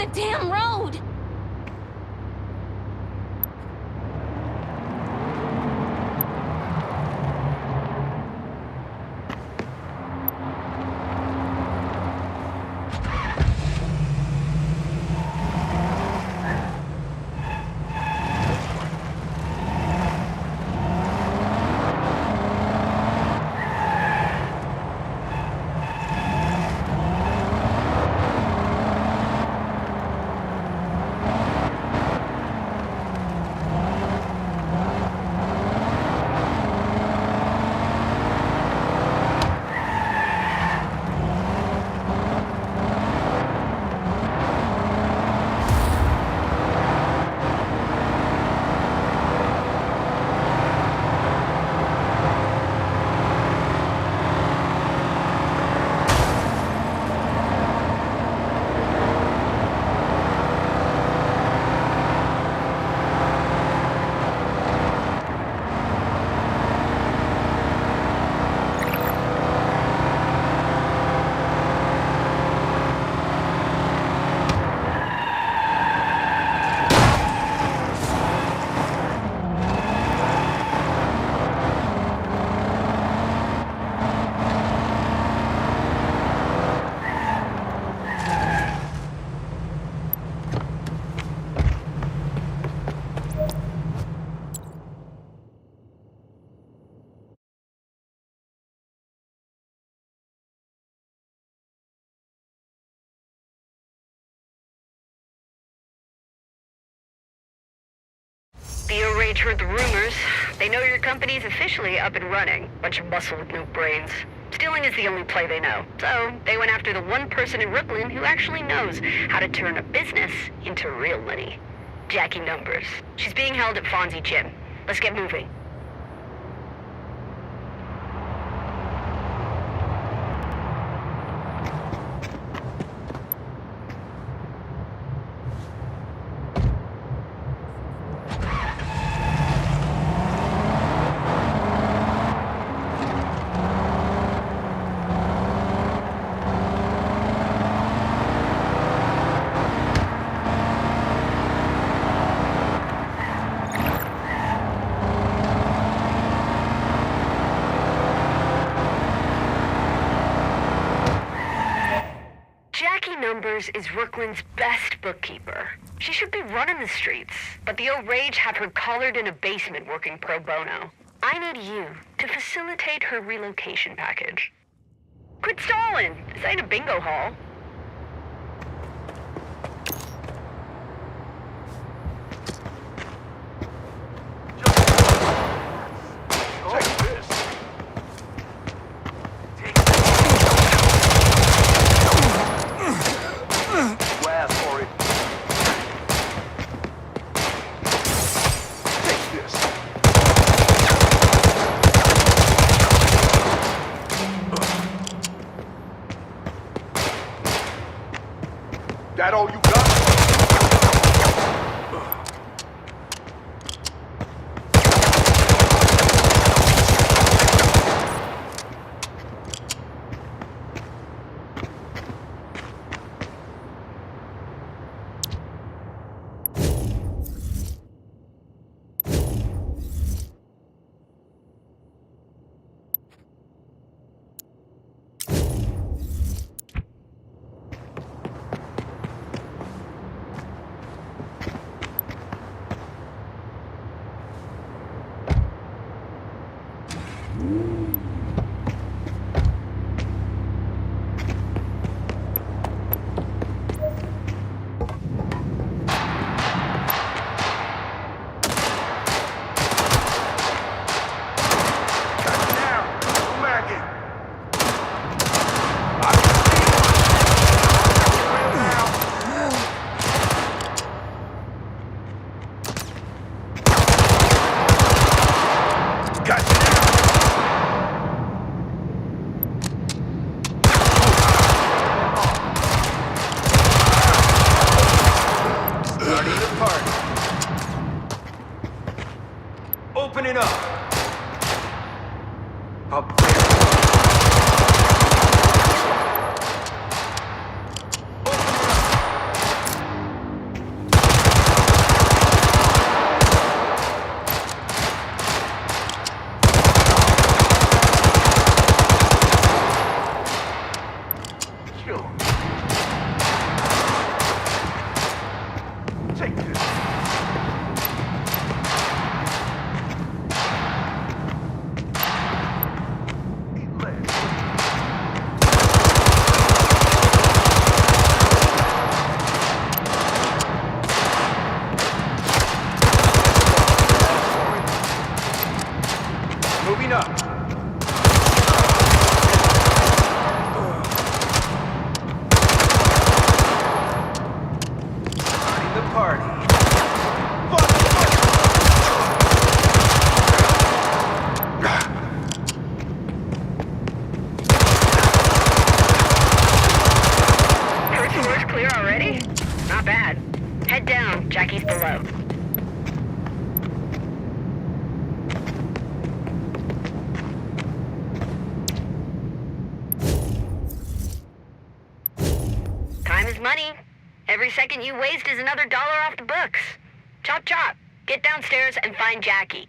the damn road! The Rage heard the rumors. They know your company's officially up and running. Bunch of muscle with no brains. Stealing is the only play they know. So, they went after the one person in Brooklyn who actually knows how to turn a business into real money. Jackie Numbers. She's being held at Fonzie Gym. Let's get moving. Numbers is Brooklyn's best bookkeeper. She should be running the streets, but the Rage have her collared in a basement working pro bono. I need you to facilitate her relocation package. Quit stalling! This ain't a bingo hall. That all you got? party. First floor's clear already? Not bad. Head down. Jackie's below. Time is money. Every second you waste is another $1 off the books. Chop chop. Get downstairs and find Jackie.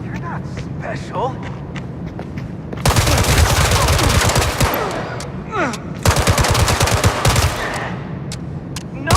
You're not special. No.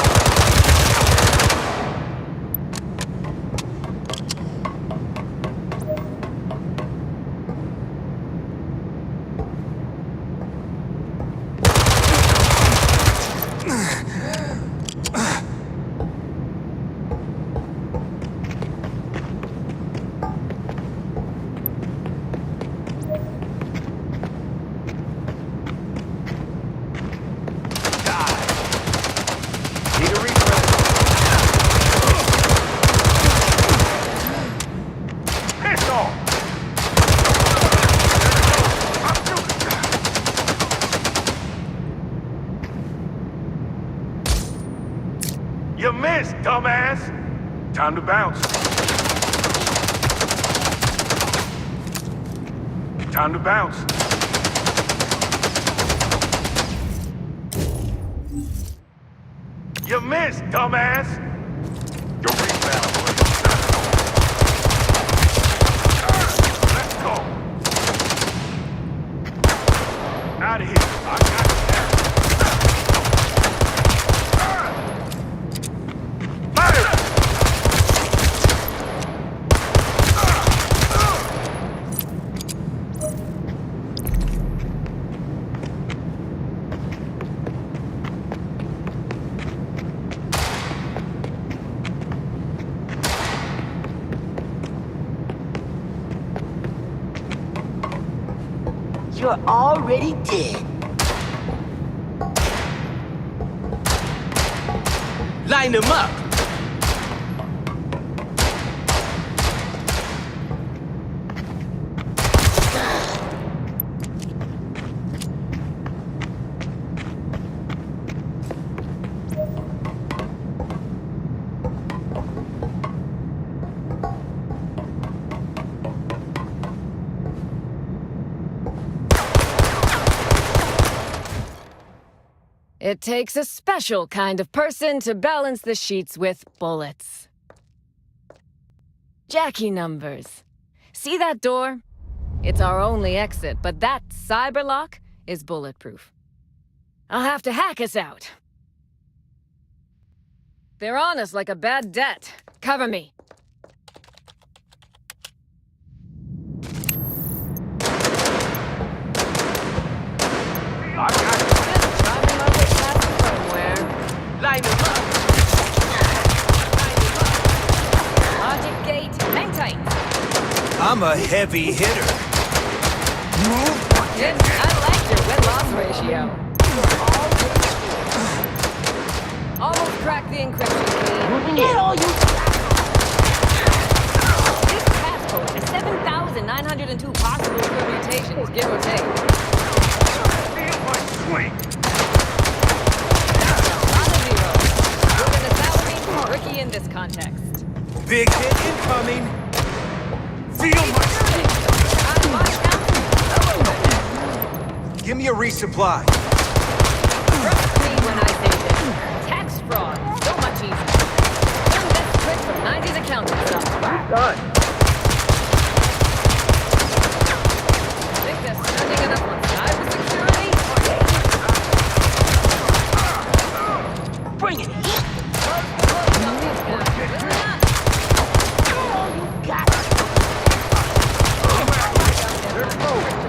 Need a refresh. Piss off! You missed, dumbass! Time to bounce. Time to bounce. You missed, dumbass! Your rebound. Let's go. Out of here. I got you. Fire! You're already dead. Line them up. It takes a special kind of person to balance the sheets with bullets. Jackie numbers. See that door? It's our only exit, but that cyber lock is bulletproof. I'll have to hack us out. They're on us like a bad debt. Cover me. I got you. Driving my way past the firmware. Line them up. Logic gate, hang tight. I'm a heavy hitter. Kid, I liked your win-loss ratio. Almost cracked the encryption key. Get all you. This passcode has 7,902 possible permutations, give or take. Feel my swing. Not a zero. We're gonna salary Ricky in this context. Big hit incoming. Feel my swing. On my count, Give me a resupply. trust me when I say this. Tax fraud, so much easier. Learn this trick from 90s accounting software. Done. Think they're spending enough on cybersecurity? Bring it.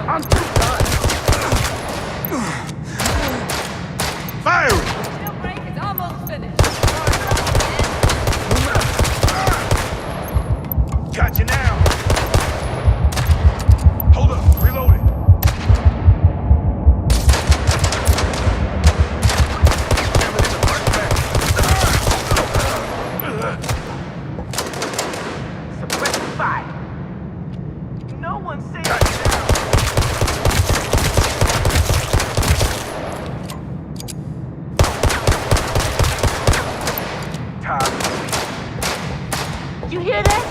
I'm too done. No one said You hear that?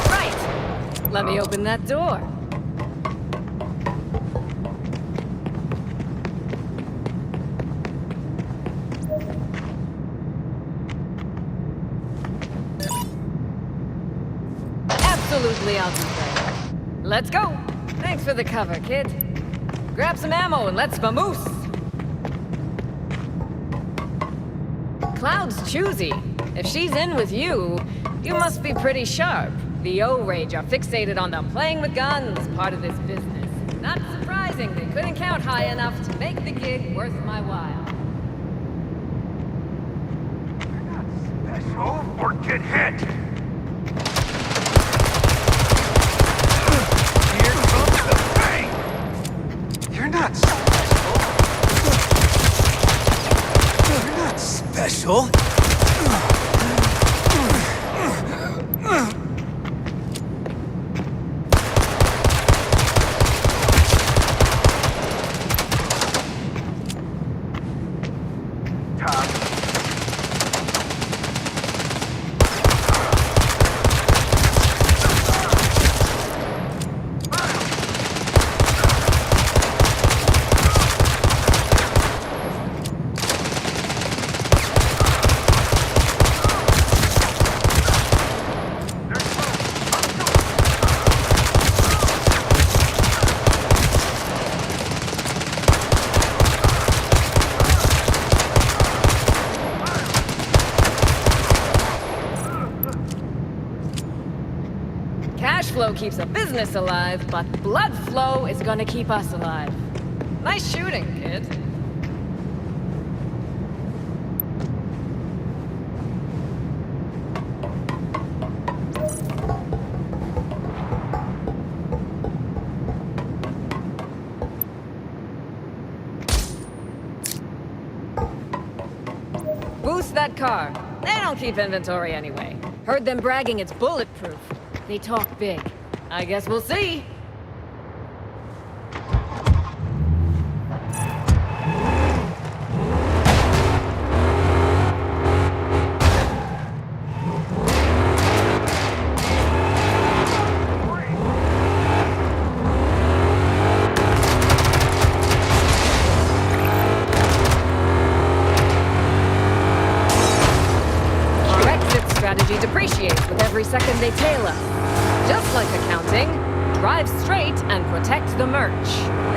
Right. Let me open that door. Absolutely, I'll do that. Let's go. Thanks for the cover, kid. Grab some ammo and let's vamoose. Cloud's choosy. If she's in with you, you must be pretty sharp. The O-Rage are fixated on the playing with guns part of this business. Not surprising they couldn't count high enough to make the gig worth my while. Special or get hit. Here comes the pain. You're not special. You're not special. Cash flow keeps a business alive, but blood flow is gonna keep us alive. Nice shooting, kid. Boost that car. They don't keep inventory anyway. Heard them bragging it's bulletproof. They talk big. I guess we'll see. Our exit strategy depreciates with every second they tail us. Just like accounting, drive straight and protect the merch.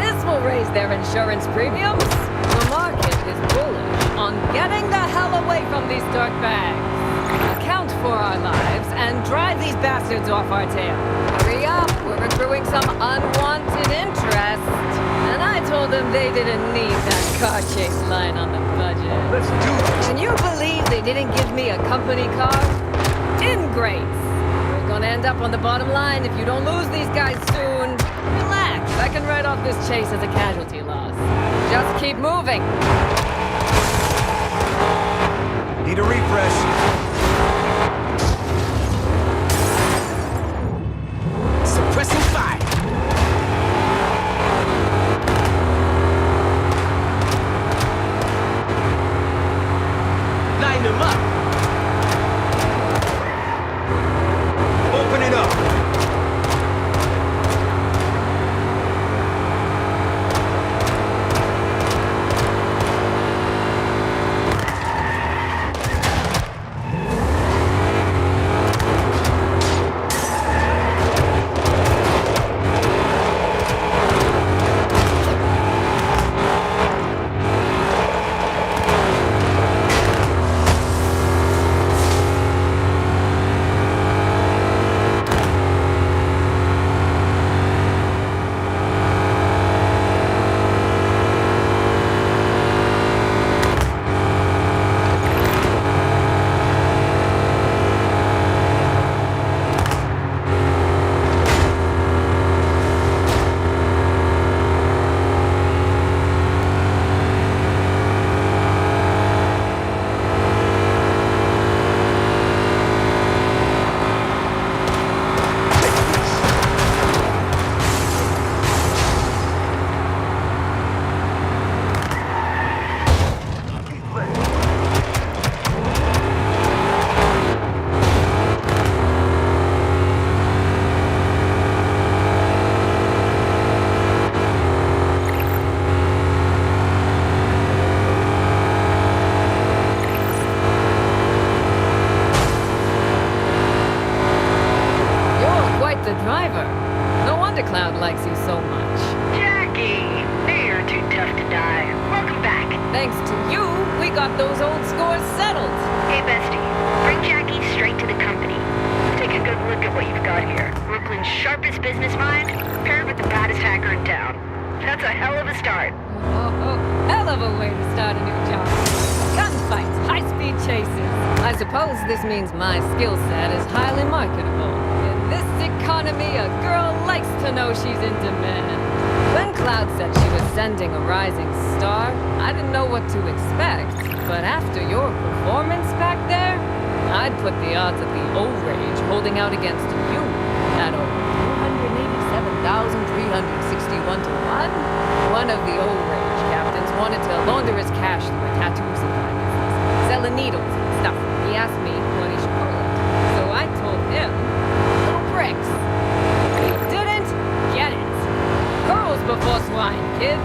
This will raise their insurance premiums. The market is bullish on getting the hell away from these dark bags. Account for our lives and drive these bastards off our tail. Hurry up, we're accruing some unwanted interest. And I told them they didn't need that car chase line on the budget. Let's do it. Can you believe they didn't give me a company car? Ingrates! Gonna end up on the bottom line if you don't lose these guys soon. Relax, I can write off this chase as a casualty loss. Just keep moving. Need a refresh. suppressing fire. Line them up. Open it up. Cloud likes you so much. Jackie! Knew you were too tough to die. Welcome back. Thanks to you, we got those old scores settled. Hey, bestie. Bring Jackie straight to the company. Take a good look at what you've got here. Brooklyn's sharpest business mind, paired with the baddest hacker in town. That's a hell of a start. Oh, hell of a way to start a new job. Gunfights, high-speed chases. I suppose this means my skill set is highly marketable. In this economy, a girl likes to know she's in demand. When Cloud said she was sending a rising star, I didn't know what to expect. But after your performance back there, I'd put the odds of the O-Rage holding out against you at over 287,361 to 1. One of the O-Rage captains wanted to launder his cash through a tattoo supply business, selling needles and stuff. He asked me what he should call it. So I told him, little bricks. If he didn't, get it. Girls before swine, kids.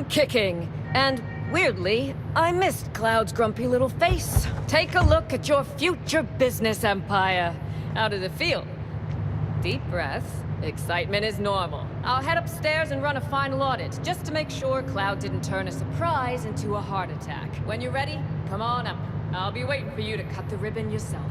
Kicking. And weirdly, I missed Cloud's grumpy little face. Take a look at your future business empire. How did it feel? Deep breath. Excitement is normal. I'll head upstairs and run a final audit, just to make sure Cloud didn't turn a surprise into a heart attack. When you're ready, come on up. I'll be waiting for you to cut the ribbon yourself.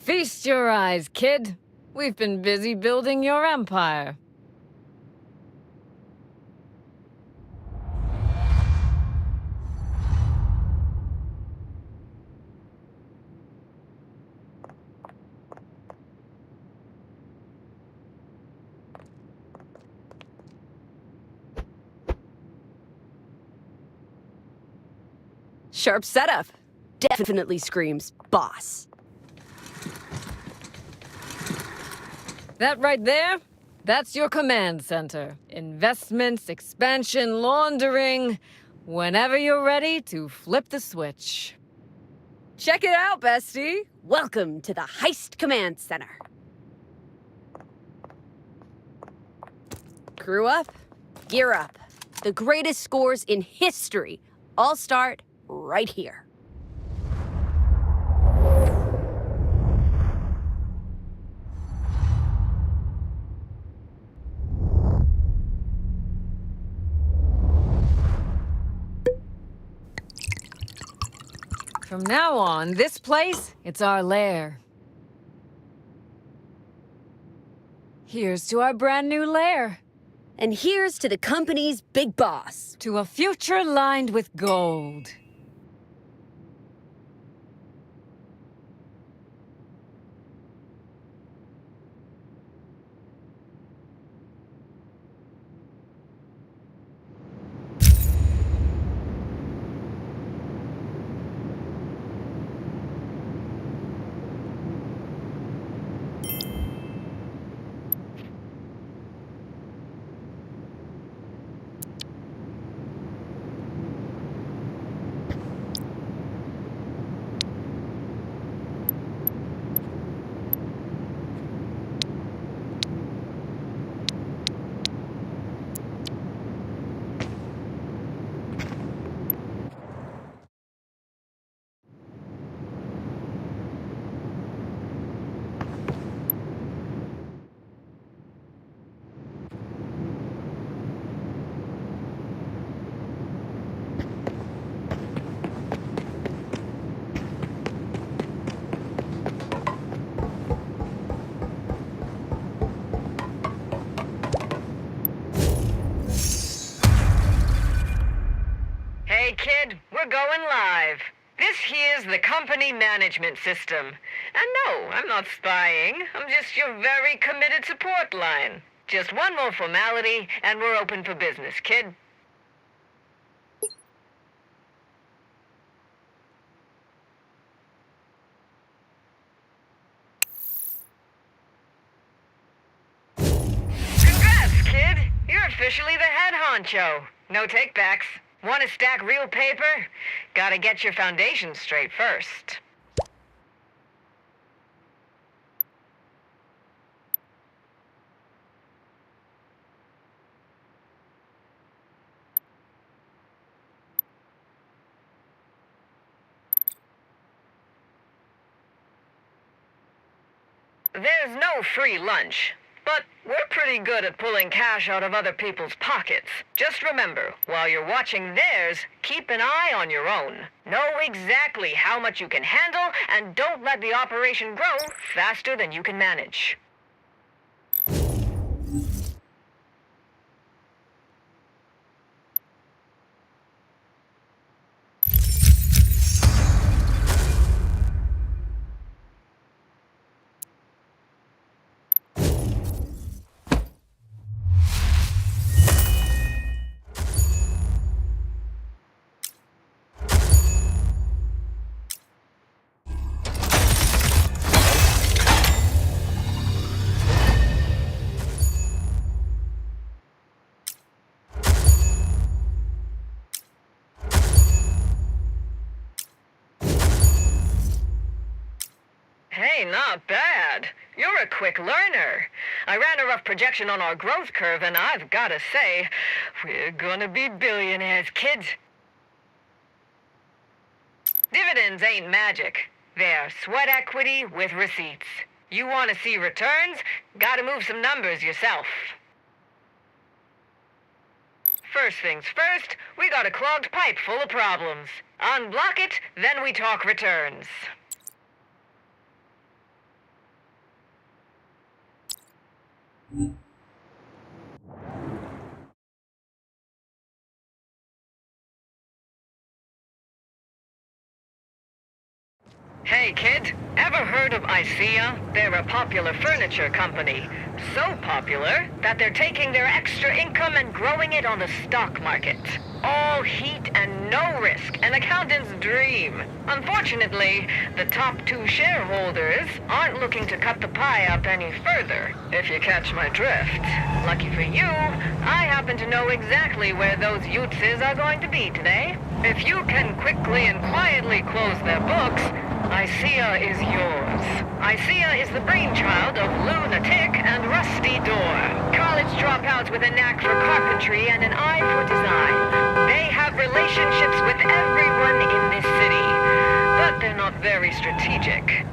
Feast your eyes, kid. We've been busy building your empire. Sharp setup. Definitely screams boss. That right there? That's your command center. Investments, expansion, laundering. Whenever you're ready to flip the switch. Check it out, bestie. Welcome to the Heist Command Center. Crew up, gear up. The greatest scores in history all start right here. From now on, this place, it's our lair. Here's to our brand new lair. And here's to the company's big boss. To a future lined with gold. Hey kid, we're going live. This here's the company management system. And no, I'm not spying. I'm just your very committed support line. Just one more formality, and we're open for business, kid. Congrats, kid! You're officially the head honcho. No takebacks. Want to stack real paper? Gotta get your foundation straight first. There's no free lunch. But we're pretty good at pulling cash out of other people's pockets. Just remember, while you're watching theirs, keep an eye on your own. Know exactly how much you can handle, and don't let the operation grow faster than you can manage. Hey, not bad. You're a quick learner. I ran a rough projection on our growth curve, and I've gotta say, we're gonna be billionaires, kids. Dividends ain't magic. They're sweat equity with receipts. You want to see returns? Gotta move some numbers yourself. First things first, we got a clogged pipe full of problems. Unblock it, then we talk returns. Hey, kid. Ever heard of ICEA? They're a popular furniture company. So popular that they're taking their extra income and growing it on the stock market. All heat and no risk, an accountant's dream. Unfortunately, the top 2 shareholders aren't looking to cut the pie up any further, if you catch my drift. Lucky for you, I happen to know exactly where those Yutzes are going to be today. If you can quickly and quietly close their books, ICEA is yours. ICEA is the brainchild of Lunatic and Rusty Door. College dropouts with a knack for carpentry and an eye for design. They have relationships with everyone in this city, but they're not very strategic.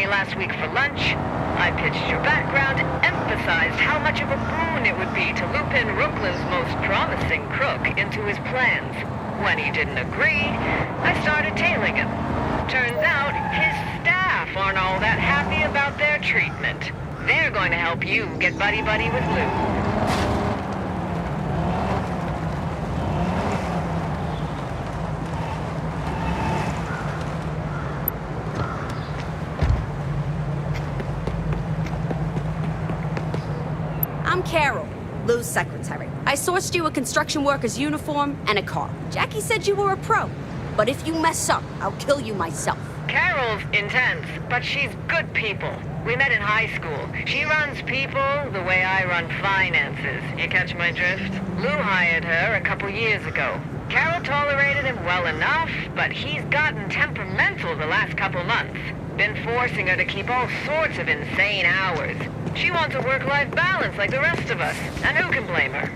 Last week for lunch, I pitched your background, emphasized how much of a boon it would be to loop in Brooklyn's most promising crook into his plans. When he didn't agree, I started tailing him. Turns out, his staff aren't all that happy about their treatment. They're going to help you get buddy-buddy with Lou. I'm Carol, Lou's secretary. I sourced you a construction worker's uniform and a car. Jackie said you were a pro, but if you mess up, I'll kill you myself. Carol's intense, but she's good people. We met in high school. She runs people the way I run finances. You catch my drift? Lou hired her a couple years ago. Carol tolerated him well enough, but he's gotten temperamental the last couple months. Been forcing her to keep all sorts of insane hours. She wants a work-life balance like the rest of us, and who can blame her?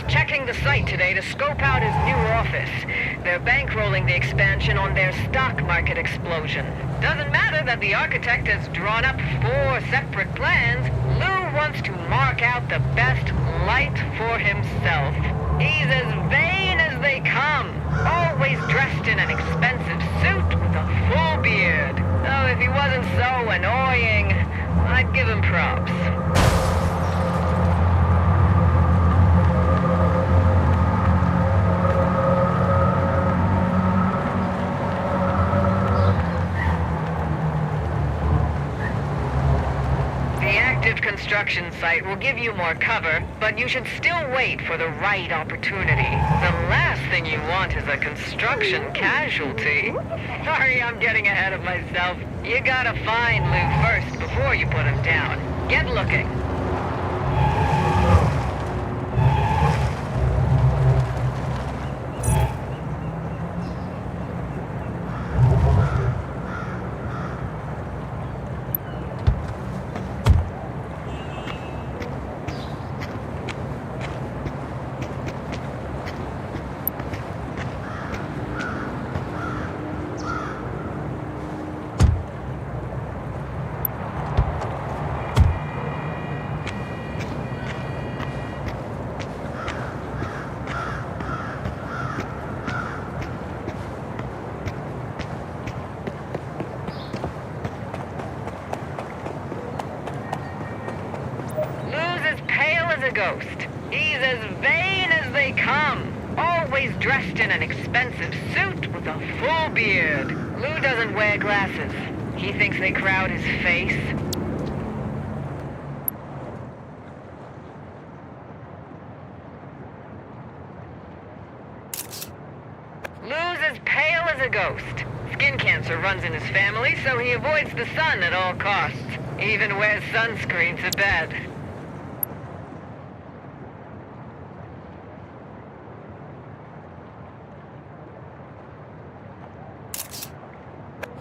Checking the site today to scope out his new office. They're bankrolling the expansion on their stock market explosion. Doesn't matter that the architect has drawn up 4 separate plans. Lou wants to mark out the best light for himself. He's as vain as they come. Always dressed in an expensive suit with a full beard. Oh, if he wasn't so annoying, I'd give him props. construction site will give you more cover, but you should still wait for the right opportunity. The last thing you want is a construction casualty. Sorry, I'm getting ahead of myself. You gotta find Lou first before you put him down. Get looking. A ghost. He's as vain as they come. Always dressed in an expensive suit with a full beard. Lou doesn't wear glasses. He thinks they crowd his face. Lou's as pale as a ghost. Skin cancer runs in his family, so he avoids the sun at all costs. He even wears sunscreen to bed.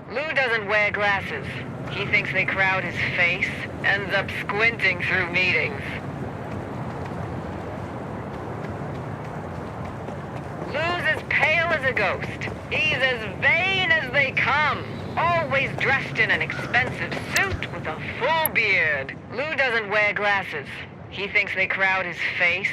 Lou doesn't wear glasses. He thinks they crowd his face, ends up squinting through meetings. Lou's as pale as a ghost. He's as vain as they come. Always dressed in an expensive suit with a full beard. Lou doesn't wear glasses. He thinks they crowd his face.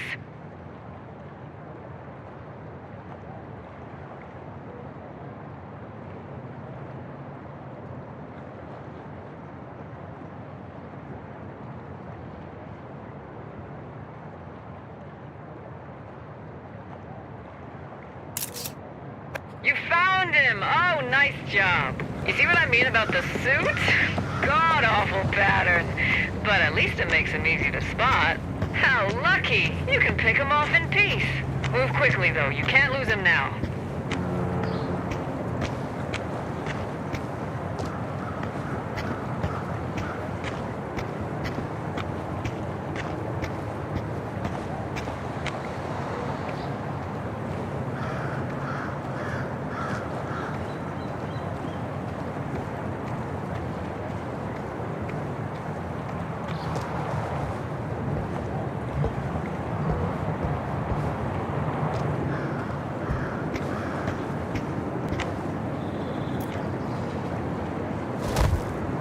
You found him! Oh, nice job. You see what I mean about the suit? God-awful pattern. But at least it makes him easy to spot. How lucky! You can pick him off in peace. Move quickly, though. You can't lose him now.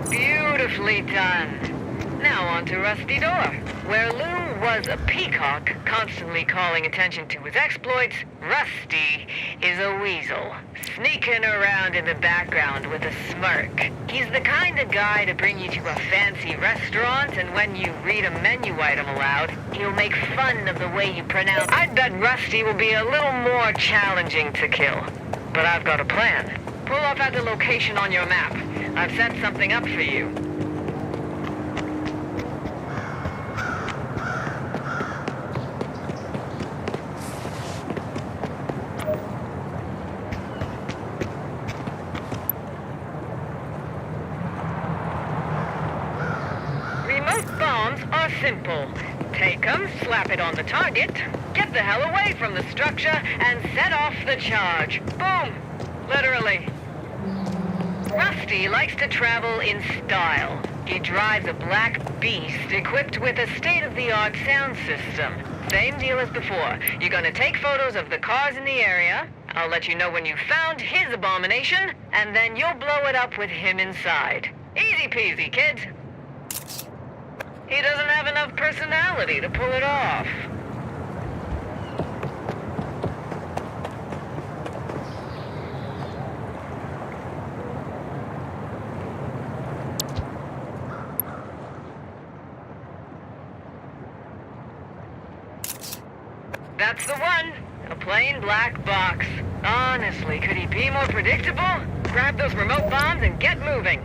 Beautifully done. Now on to Rusty Door. Where Lou was a peacock, constantly calling attention to his exploits, Rusty is a weasel, sneaking around in the background with a smirk. He's the kind of guy to bring you to a fancy restaurant, and when you read a menu item aloud, he'll make fun of the way you pronounce it. I'd bet Rusty will be a little more challenging to kill. But I've got a plan. Pull up at the location on your map. I've set something up for you. Remote bombs are simple. Take them, slap it on the target, get the hell away from the structure, and set off the charge. Boom! Literally. Rusty likes to travel in style. He drives a black beast equipped with a state-of-the-art sound system. Same deal as before. You're gonna take photos of the cars in the area. I'll let you know when you've found his abomination, and then you'll blow it up with him inside. Easy peasy, kid. He doesn't have enough personality to pull it off. That's the one. A plain black box. Honestly, could he be more predictable? Grab those remote bombs and get moving.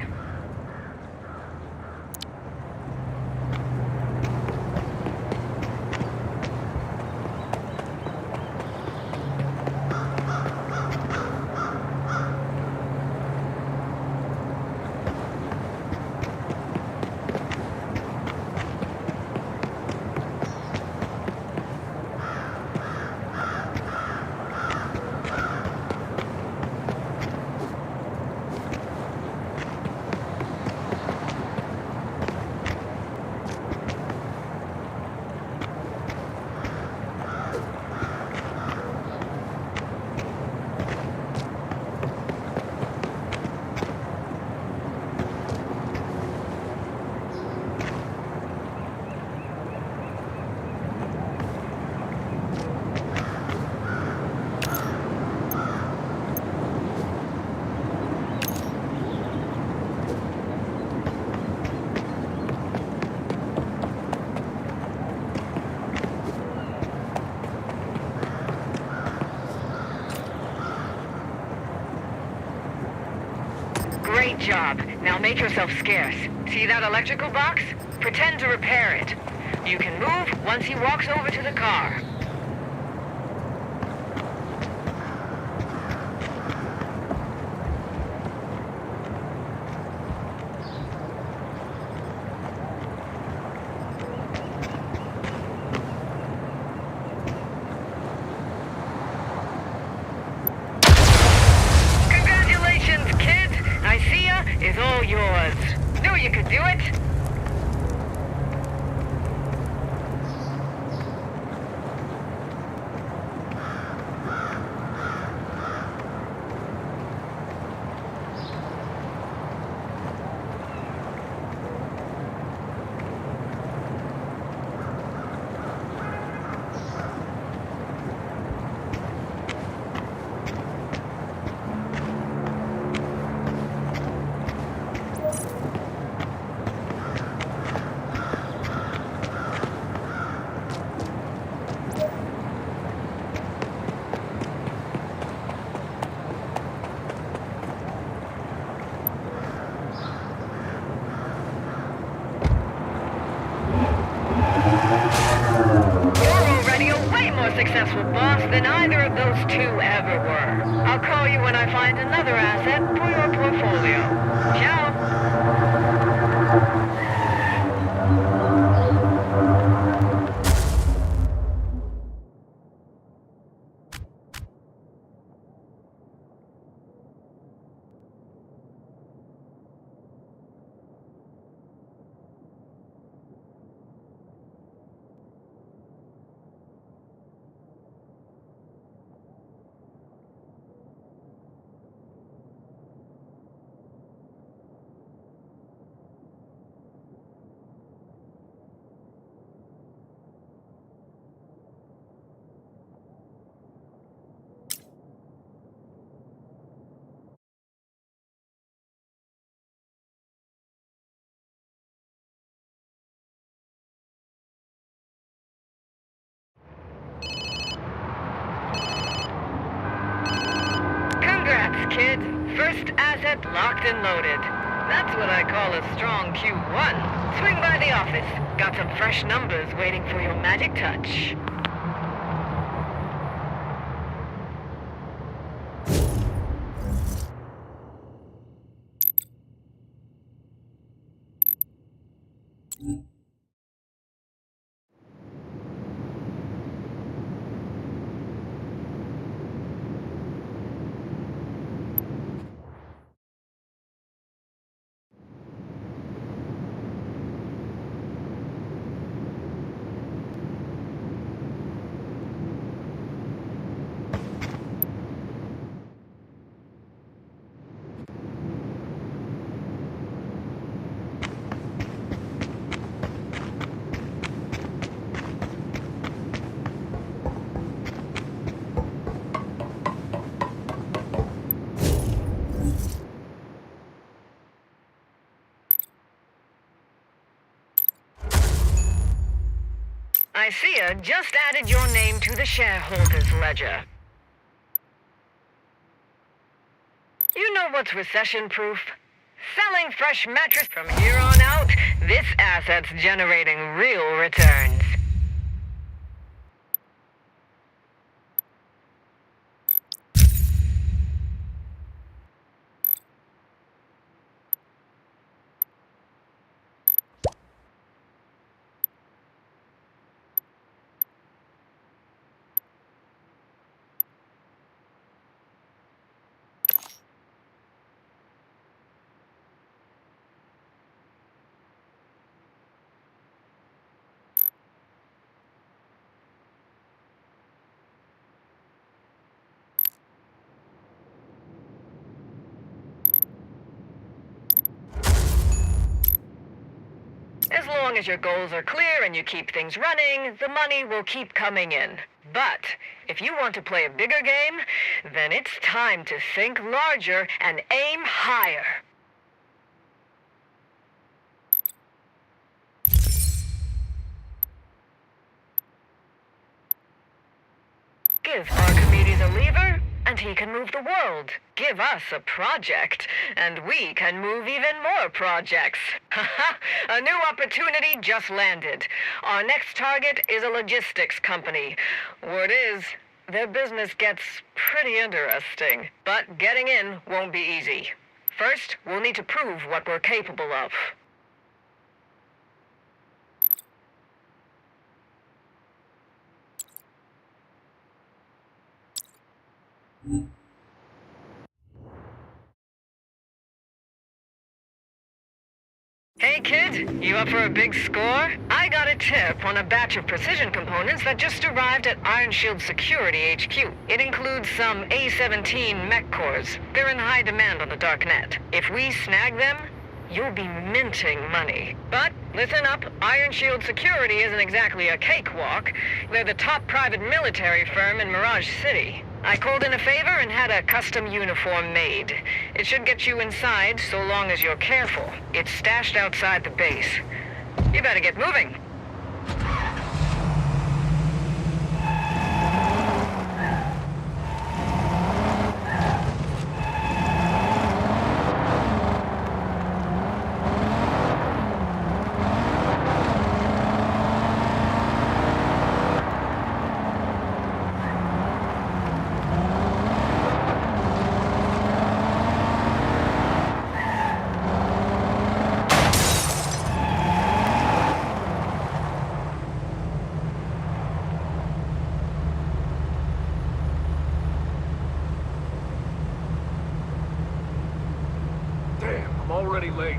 job. Now make yourself scarce. See that electrical box? Pretend to repair it. You can move once he walks over to the car. Congratulations, kid! Nicaea is all yours. Knew you could do it. Successful boss than either of those two ever were. I'll call you when I find another asset for your portfolio. Ciao! Congrats, kid. First asset locked and loaded. That's what I call a strong Q1. Swing by the office. Got some fresh numbers waiting for your magic touch. Nicaea just added your name to the shareholders ledger. You know what's recession-proof? Selling fresh mattress from here on out, this asset's generating real returns. As long as your goals are clear and you keep things running, the money will keep coming in. But if you want to play a bigger game, then it's time to think larger and aim higher. Give Archimedes a lever, and he can move the world. Give us a project, and we can move even more projects. A new opportunity just landed. Our next target is a logistics company. Word is, their business gets pretty interesting. But getting in won't be easy. First, we'll need to prove what we're capable of. Hey kid, you up for a big score? I got a tip on a batch of precision components that just arrived at Iron Shield Security HQ. It includes some A-17 mech cores. They're in high demand on the dark net. If we snag them, you'll be minting money. But listen up, Iron Shield Security isn't exactly a cakewalk. They're the top private military firm in Mirage City. I called in a favor and had a custom uniform made. It should get you inside so long as you're careful. It's stashed outside the base. You better get moving. Damn, I'm already late.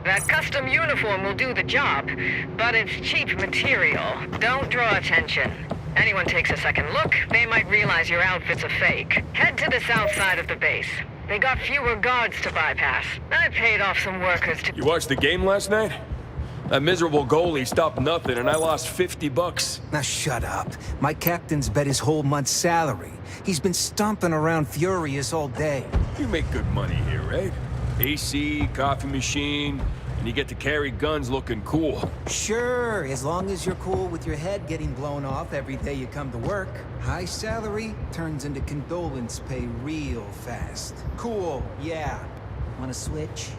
That custom uniform will do the job, but it's cheap material. Don't draw attention. Anyone takes a second look, they might realize your outfit's a fake. Head to the south side of the base. They got fewer guards to bypass. I paid off some workers to... You watched the game last night? That miserable goalie stopped nothing and I lost $50. Now shut up. My captain's bet his whole month's salary. He's been stomping around furious all day. You make good money here, right? AC, coffee machine, and you get to carry guns looking cool. Sure, as long as you're cool with your head getting blown off every day you come to work. High salary turns into condolence pay real fast. Cool, yeah. Wanna switch?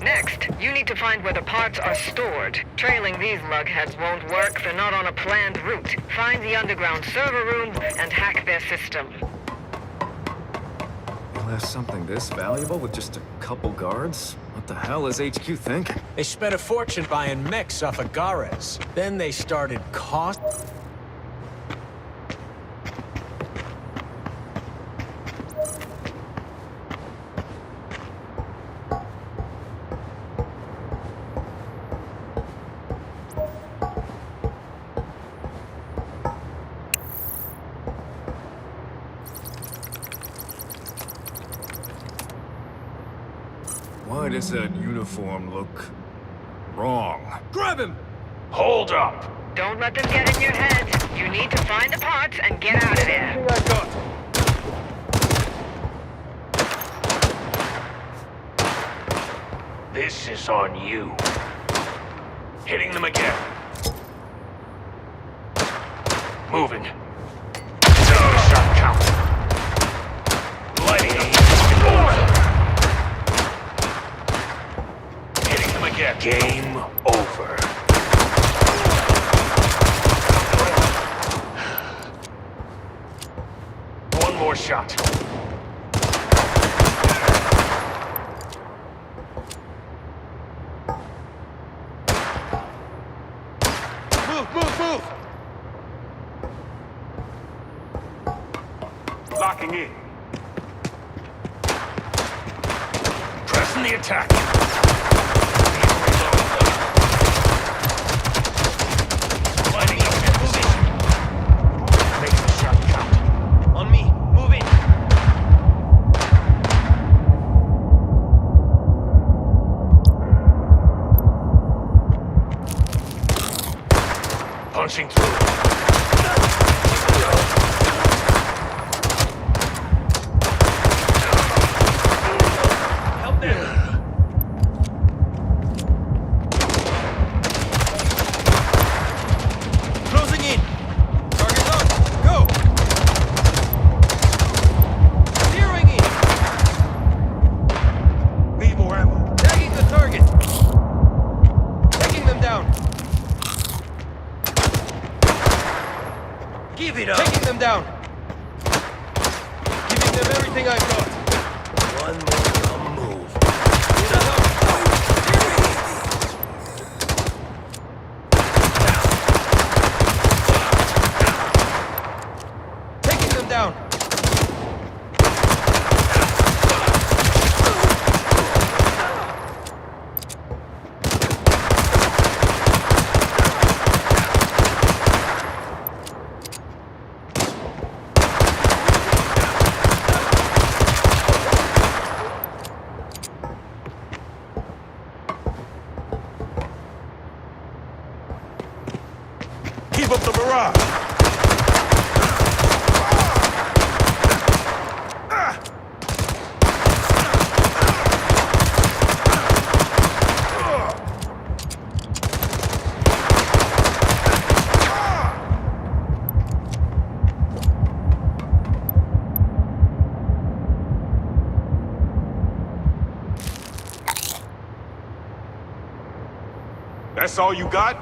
Next, you need to find where the parts are stored. Trailing these lugheads won't work. They're not on a planned route. Find the underground server room and hack their system. You'll have something this valuable with just a couple guards? What the hell is HQ thinking? They spent a fortune buying mechs off of Gares. Then they started does that uniform look wrong? Grab him! Hold up. Don't let them get in your head. You need to find the parts and get out of there. I got. This is on you. Hitting them again. Moving. Shot count. Lighting up. Hitting them again. Game over. One more shot. Move! Locking in. Pressing the attack. Lighting up their position. Make the shot count. On me, moving! Punching through. Help them! Closing in! Target on! Go! Zeroing in! Need more ammo. Tagging the target! Taking them down! Give it up! Taking them down! Giving them everything I've got! One more dumb move. Taking them down! Keep up the Mirage. That's all you got?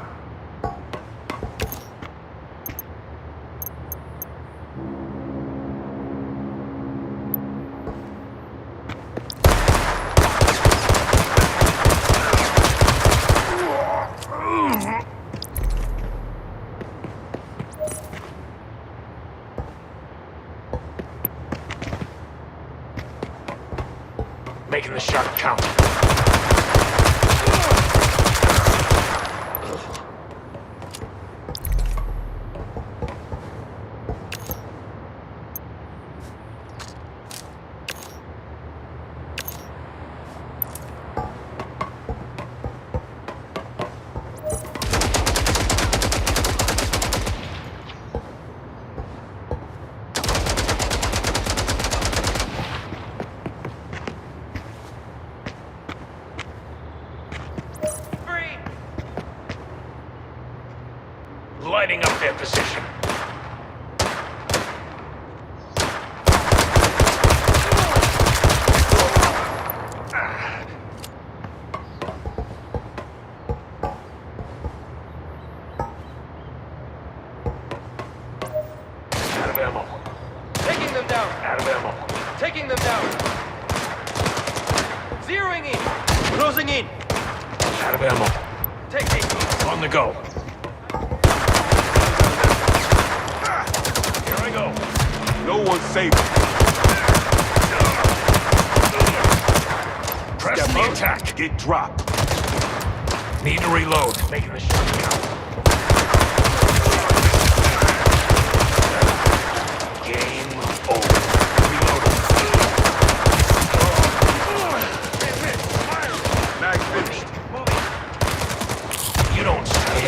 Making the shot count. Lighting up their position. Out of ammo. Taking them down! Out of ammo. Taking them down! Zeroing in! Closing in! Out of ammo. Taking! On the go. Here I go. No one's safe. Press Step the up, attack. get dropped. Need to reload. Making the shot count. Game over. Reloading.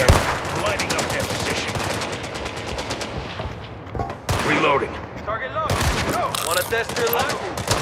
there. Lining up their position. Reloading. Target low. Go. Wanna test your luck?